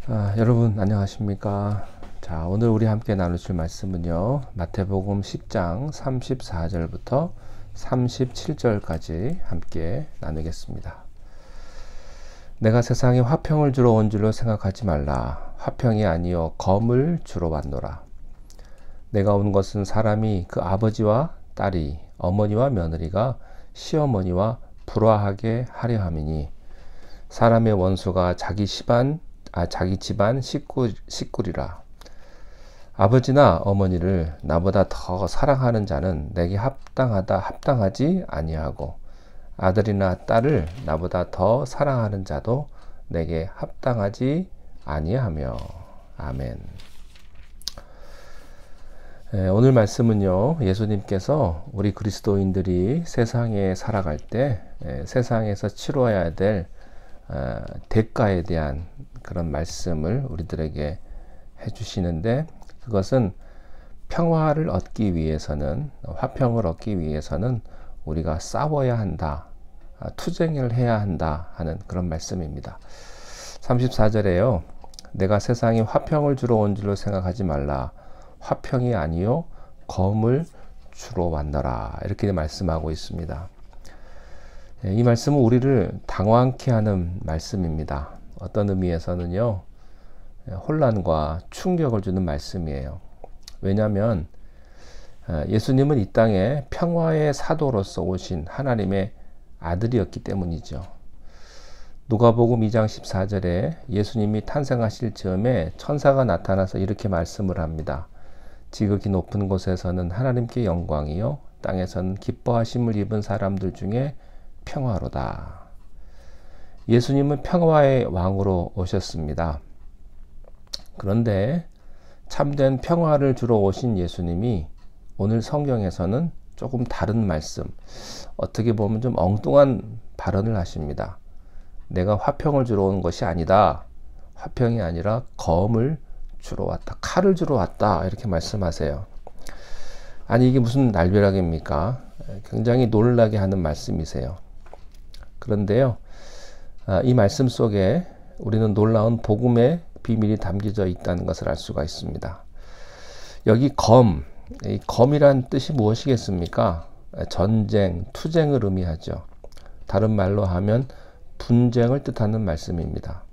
여러분 안녕하십니까? 자, 오늘 우리 함께 나누실 말씀은요, 마태복음 10장 34절부터 37절까지 함께 나누겠습니다. 내가 세상에 화평을 주러 온 줄로 생각하지 말라. 화평이 아니요 검을 주러 왔노라. 내가 온 것은 사람이 그 아버지와 딸이, 어머니와 며느리가 시어머니와 불화하게 하려 함이니, 사람의 원수가 자기 집안 식구리라. 아버지나 어머니를 나보다 더 사랑하는 자는 내게 합당하지 아니하고, 아들이나 딸을 나보다 더 사랑하는 자도 내게 합당하지 아니하며. 아멘. 오늘 말씀은요, 예수님께서 우리 그리스도인들이 세상에 살아갈 때 세상에서 치러야 될 대가에 대한 그런 말씀을 우리들에게 해주시는데, 그것은 평화를 얻기 위해서는, 화평을 얻기 위해서는 우리가 싸워야 한다, 투쟁을 해야 한다 하는 그런 말씀입니다. 34절에요. 내가 세상에 화평을 주러 온 줄로 생각하지 말라. 화평이 아니요 검을 주러 왔노라. 이렇게 말씀하고 있습니다. 이 말씀은 우리를 당황케 하는 말씀입니다. 어떤 의미에서는요, 혼란과 충격을 주는 말씀이에요. 왜냐하면 예수님은 이 땅에 평화의 사도로서 오신 하나님의 아들이었기 때문이죠. 누가복음 2장 14절에 예수님이 탄생하실 즈음에 천사가 나타나서 이렇게 말씀을 합니다. 지극히 높은 곳에서는 하나님께 영광이요 땅에서는 기뻐하심을 입은 사람들 중에 평화로다. 예수님은 평화의 왕으로 오셨습니다. 그런데 참된 평화를 주러 오신 예수님이 오늘 성경에서는 조금 다른 말씀, 어떻게 보면 좀 엉뚱한 발언을 하십니다. 내가 화평을 주러 온 것이 아니다. 화평이 아니라 검을 주러 왔다. 칼을 주러 왔다. 이렇게 말씀하세요. 아니, 이게 무슨 날벼락입니까? 굉장히 놀라게 하는 말씀이세요. 그런데요, 이 말씀 속에 우리는 놀라운 복음의 비밀이 담겨져 있다는 것을 알 수가 있습니다. 여기 이 검이란 뜻이 무엇이겠습니까? 전쟁, 투쟁을 의미하죠. 다른 말로 하면 분쟁을 뜻하는 말씀입니다.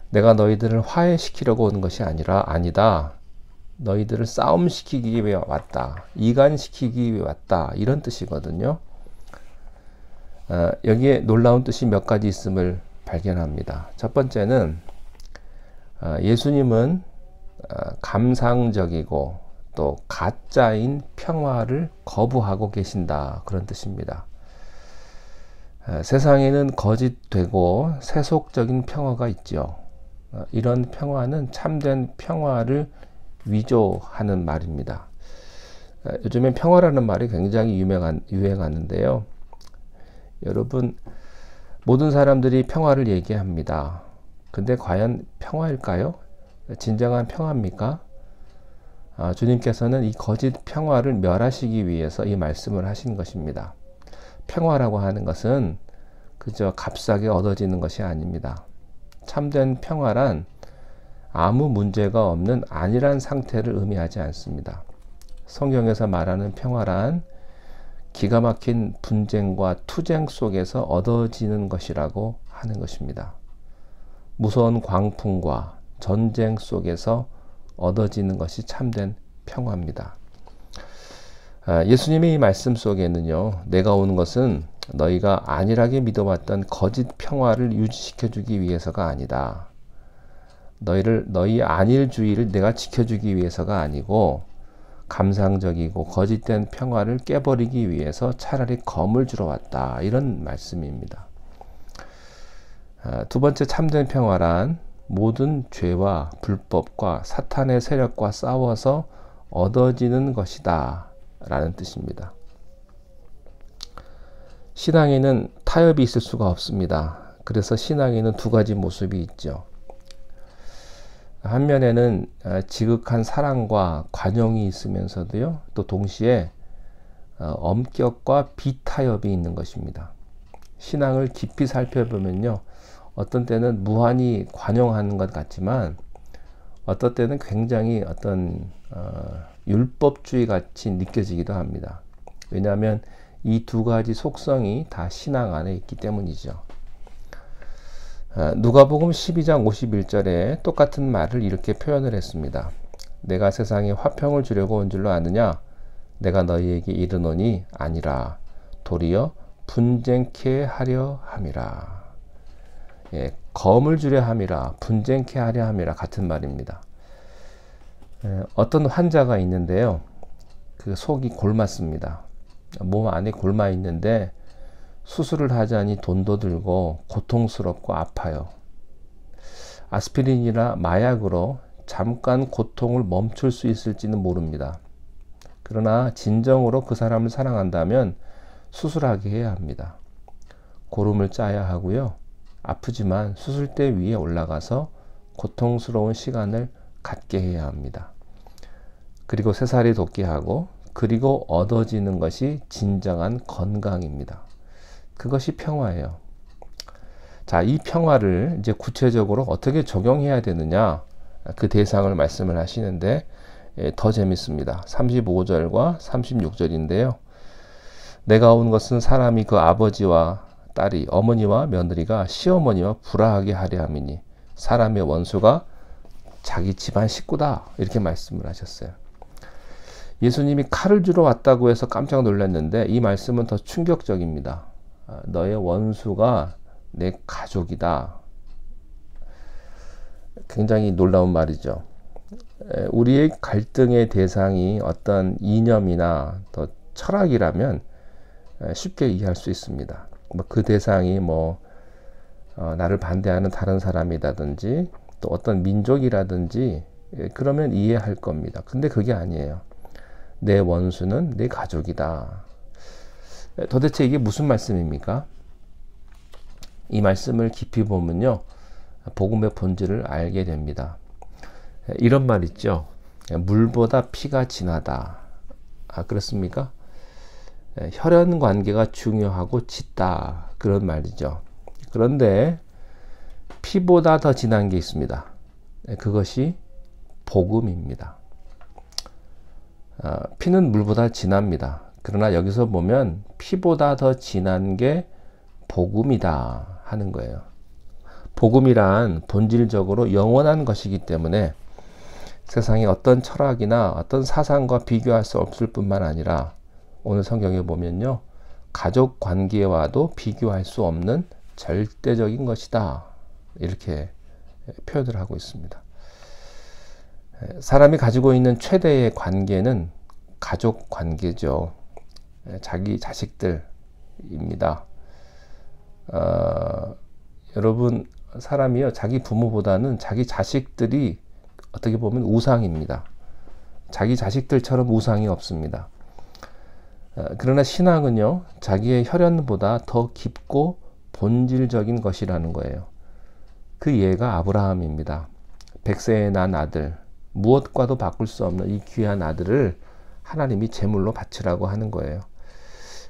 내가 너희들을 화해시키려고 온 것이 아니다. 너희들을 싸움시키기 위해 왔다. 이간시키기 위해 왔다. 이런 뜻이거든요. 여기에 놀라운 뜻이 몇 가지 있음을 발견합니다. 첫 번째는 예수님은 감상적이고 또 가짜인 평화를 거부하고 계신다. 그런 뜻입니다. 세상에는 거짓되고 세속적인 평화가 있죠. 이런 평화는 참된 평화를 위조하는 말입니다. 요즘엔 평화라는 말이 굉장히 유행하는데요. 여러분, 모든 사람들이 평화를 얘기합니다. 근데 과연 평화일까요? 진정한 평화입니까? 주님께서는 이 거짓 평화를 멸하시기 위해서 이 말씀을 하신 것입니다. 평화라고 하는 것은 그저 값싸게 얻어지는 것이 아닙니다. 참된 평화란 아무 문제가 없는 안일한 상태를 의미하지 않습니다. 성경에서 말하는 평화란 기가 막힌 분쟁과 투쟁 속에서 얻어지는 것이라고 하는 것입니다. 무서운 광풍과 전쟁 속에서 얻어지는 것이 참된 평화입니다. 예수님의 이 말씀 속에는요, 내가 온 것은 너희가 안일하게 믿어왔던 거짓 평화를 유지시켜주기 위해서가 아니다. 너희 안일주의를 내가 지켜주기 위해서가 아니고, 감상적이고 거짓된 평화를 깨버리기 위해서 차라리 검을 주러 왔다. 이런 말씀입니다. 두 번째, 참된 평화란 모든 죄와 불법과 사탄의 세력과 싸워서 얻어지는 것이다. 라는 뜻입니다. 신앙에는 타협이 있을 수가 없습니다. 그래서 신앙에는 두 가지 모습이 있죠. 한면에는 지극한 사랑과 관용이 있으면서도요, 또 동시에 엄격과 비타협이 있는 것입니다. 신앙을 깊이 살펴보면요, 어떤 때는 무한히 관용하는 것 같지만 어떤 때는 굉장히 어떤 율법주의 같이 느껴지기도 합니다. 왜냐하면 이 두 가지 속성이 다 신앙 안에 있기 때문이죠. 누가복음 12장 51절에 똑같은 말을 이렇게 표현을 했습니다. 내가 세상에 화평을 주려고 온 줄로 아느냐? 내가 너희에게 이르노니 아니라 도리어 분쟁케 하려 함이라. 예, 검을 주려 함이라, 분쟁케 하려 함이라 같은 말입니다. 어떤 환자가 있는데요. 그 속이 골맞습니다. 몸 안에 골마 있는데 수술을 하자니 돈도 들고 고통스럽고 아파요. 아스피린이나 마약으로 잠깐 고통을 멈출 수 있을지는 모릅니다. 그러나 진정으로 그 사람을 사랑한다면 수술하게 해야 합니다. 고름을 짜야 하고요. 아프지만 수술대 위에 올라가서 고통스러운 시간을 갖게 해야 합니다. 그리고 새살이 돋게 하고 그리고 얻어지는 것이 진정한 건강입니다. 그것이 평화예요. 자, 이 평화를 이제 구체적으로 어떻게 적용해야 되느냐, 그 대상을 말씀을 하시는데 더 재밌습니다. 35절과 36절인데요. 내가 온 것은 사람이 그 아버지와 딸이, 어머니와 며느리가 시어머니와 불화하게 하려 함이니 사람의 원수가 자기 집안 식구다, 이렇게 말씀을 하셨어요. 예수님이 칼을 주러 왔다고 해서 깜짝 놀랐는데 이 말씀은 더 충격적입니다. 너의 원수가 내 가족이다. 굉장히 놀라운 말이죠. 우리의 갈등의 대상이 어떤 이념이나 더 철학이라면 쉽게 이해할 수 있습니다. 그 대상이 나를 반대하는 다른 사람이라든지 또 어떤 민족이라든지 그러면 이해할 겁니다. 근데 그게 아니에요. 내 원수는 내 가족이다. 도대체 이게 무슨 말씀입니까? 이 말씀을 깊이 보면요, 복음의 본질을 알게 됩니다. 이런 말 있죠. 물보다 피가 진하다. 그렇습니까? 혈연 관계가 중요하고 짙다. 그런 말이죠. 그런데 피보다 더 진한 게 있습니다. 그것이 복음입니다. 피는 물보다 진합니다. 그러나 여기서 보면 피보다 더 진한 게 복음이다 하는 거예요. 복음이란 본질적으로 영원한 것이기 때문에 세상의 어떤 철학이나 어떤 사상과 비교할 수 없을 뿐만 아니라 오늘 성경에 보면요, 가족 관계와도 비교할 수 없는 절대적인 것이다, 이렇게 표현을 하고 있습니다. 사람이 가지고 있는 최대의 관계는 가족 관계죠. 자기 자식들입니다. 여러분, 사람이요, 자기 부모보다는 자기 자식들이 어떻게 보면 우상입니다. 자기 자식들처럼 우상이 없습니다. 그러나 신앙은요, 자기의 혈연보다 더 깊고 본질적인 것이라는 거예요. 그 예가 아브라함입니다. 100세에 난 아들, 무엇과도 바꿀 수 없는 이 귀한 아들을 하나님이 제물로 바치라고 하는 거예요.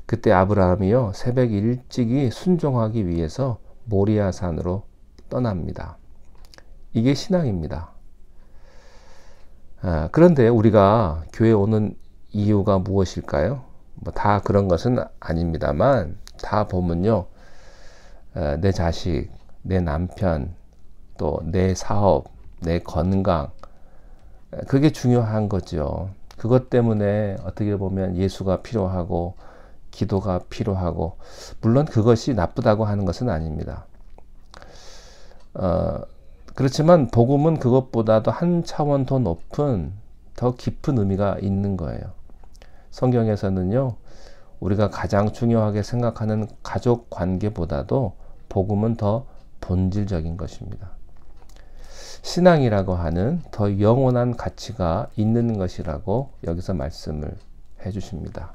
그때 아브라함이요, 새벽 일찍이 순종하기 위해서 모리아산으로 떠납니다. 이게 신앙입니다. 그런데 우리가 교회 오는 이유가 무엇일까요? 다 그런 것은 아닙니다만, 다 보면요, 내 자식, 내 남편, 또 내 사업, 내 건강, 그게 중요한 거죠. 그것 때문에 어떻게 보면 예수가 필요하고 기도가 필요하고, 물론 그것이 나쁘다고 하는 것은 아닙니다. 그렇지만 복음은 그것보다도 한 차원 더 높은, 더 깊은 의미가 있는 거예요. 성경에서는요, 우리가 가장 중요하게 생각하는 가족 관계보다도 복음은 더 본질적인 것입니다. 신앙이라고 하는 더 영원한 가치가 있는 것이라고 여기서 말씀을 해주십니다.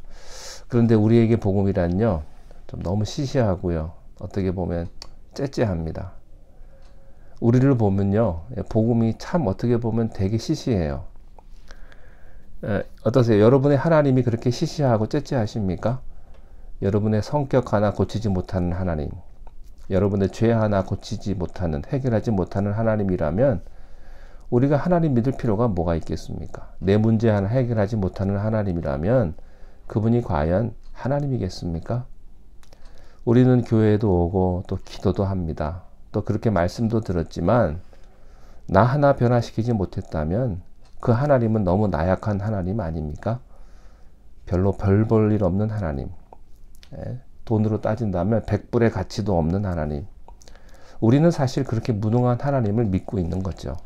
그런데 우리에게 복음이란요, 좀 너무 시시하고요, 어떻게 보면 째째합니다. 우리를 보면요, 복음이 참 어떻게 보면 되게 시시해요. 어떠세요? 여러분의 하나님이 그렇게 시시하고 째째하십니까? 여러분의 성격 하나 고치지 못하는 하나님, 여러분의 죄 하나 고치지 못하는, 해결하지 못하는 하나님이라면 우리가 하나님 믿을 필요가 뭐가 있겠습니까? 내 문제 하나 해결하지 못하는 하나님이라면 그분이 과연 하나님이겠습니까? 우리는 교회에도 오고 또 기도도 합니다. 또 그렇게 말씀도 들었지만 나 하나 변화시키지 못했다면 그 하나님은 너무 나약한 하나님 아닙니까? 별로 별 볼 일 없는 하나님. 돈으로 따진다면 100불의 가치도 없는 하나님. 우리는 사실 그렇게 무능한 하나님을 믿고 있는 거죠.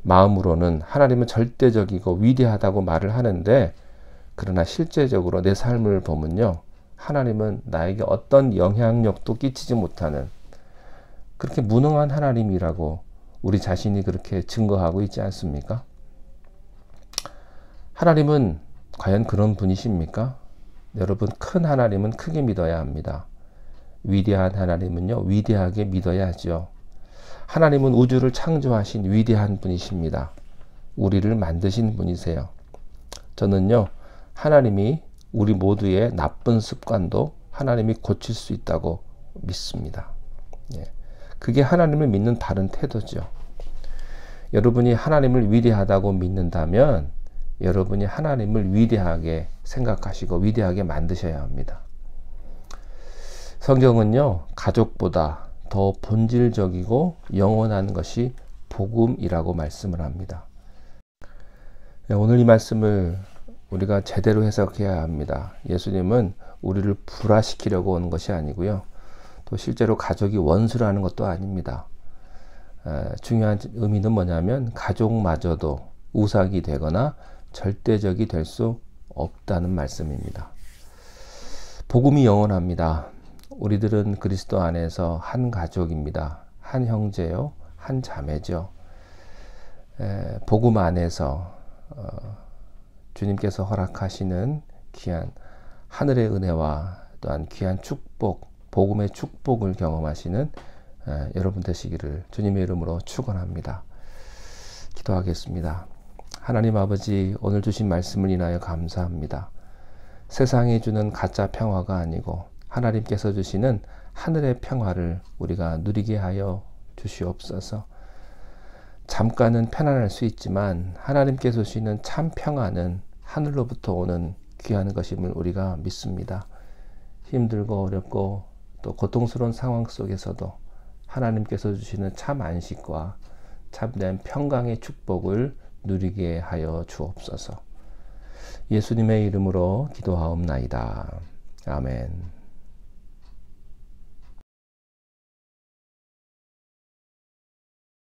마음으로는 하나님은 절대적이고 위대하다고 말을 하는데, 그러나 실제적으로 내 삶을 보면요, 하나님은 나에게 어떤 영향력도 끼치지 못하는 그렇게 무능한 하나님이라고 우리 자신이 그렇게 증거하고 있지 않습니까? 하나님은 과연 그런 분이십니까? 여러분, 큰 하나님은 크게 믿어야 합니다. 위대한 하나님은요, 위대하게 믿어야 하죠. 하나님은 우주를 창조하신 위대한 분이십니다. 우리를 만드신 분이세요. 저는요, 하나님이 우리 모두의 나쁜 습관도 하나님이 고칠 수 있다고 믿습니다. 그게 하나님을 믿는 바른 태도죠. 여러분이 하나님을 위대하다고 믿는다면 여러분이 하나님을 위대하게 생각하시고 위대하게 만드셔야 합니다. 성경은요, 가족보다 더 본질적이고 영원한 것이 복음이라고 말씀을 합니다. 오늘 이 말씀을 우리가 제대로 해석해야 합니다. 예수님은 우리를 불화시키려고 오는 것이 아니고요, 또 실제로 가족이 원수라는 것도 아닙니다. 중요한 의미는 뭐냐면 가족마저도 우상이 되거나 절대적이 될 수 없다는 말씀입니다. 복음이 영원합니다. 우리들은 그리스도 안에서 한 가족입니다. 한 형제요, 한 자매죠. 복음 안에서 주님께서 허락하시는 귀한 하늘의 은혜와 또한 귀한 축복, 복음의 축복을 경험하시는 여러분 되시기를 주님의 이름으로 축원합니다. 기도하겠습니다. 하나님 아버지, 오늘 주신 말씀을 인하여 감사합니다. 세상이 주는 가짜 평화가 아니고 하나님께서 주시는 하늘의 평화를 우리가 누리게 하여 주시옵소서. 잠깐은 편안할 수 있지만 하나님께서 주시는 참 평화는 하늘로부터 오는 귀한 것임을 우리가 믿습니다. 힘들고 어렵고 또 고통스러운 상황 속에서도 하나님께서 주시는 참 안식과 참된 평강의 축복을 누리게 하여 주옵소서. 예수님의 이름으로 기도하옵나이다. 아멘.